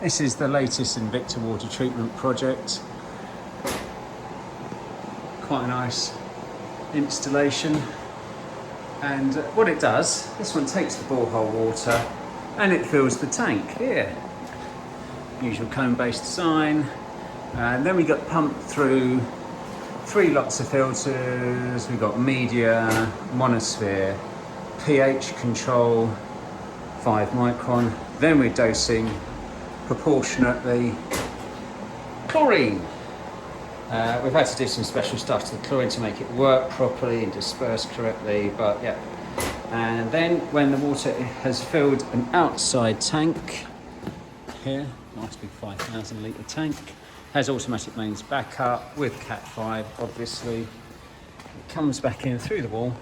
This is the latest Invicta water treatment project. Quite a nice installation. And what it does, this one takes the borehole water and it fills the tank here. Usual cone-based design. And then we got pumped through 3 lots of filters. We've got media, monosphere, pH control, 5 micron. Then we're dosing proportionately chlorine. We've had to do some special stuff to the chlorine to make it work properly and disperse correctly, but yeah. And then when the water has filled an outside tank, here, nice big 5,000 litre tank, has automatic mains backup with Cat 5, obviously. It comes back in through the wall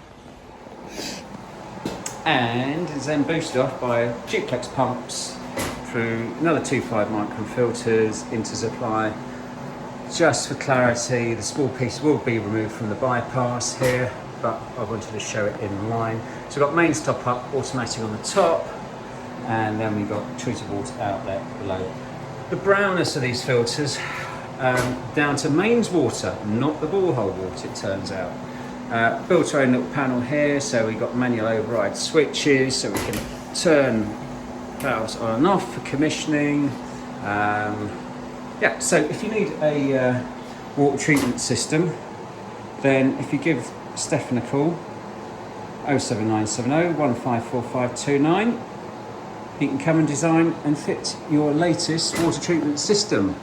and is then boosted off by duplex pumps through another 2.5 micron filters into supply. Just for clarity, the small piece will be removed from the bypass here, but I wanted to show it in line. So we've got mains top up, automatic on the top, and then we've got treated water outlet below. The brownness of these filters, down to mains water, not the borehole water, it turns out. Built our own little panel here, so we've got manual override switches, so we can turn valves on and off for commissioning. Yeah, so if you need a water treatment system, then if you give Stefan a call, 07970 154529, he can come and design and fit your latest water treatment system.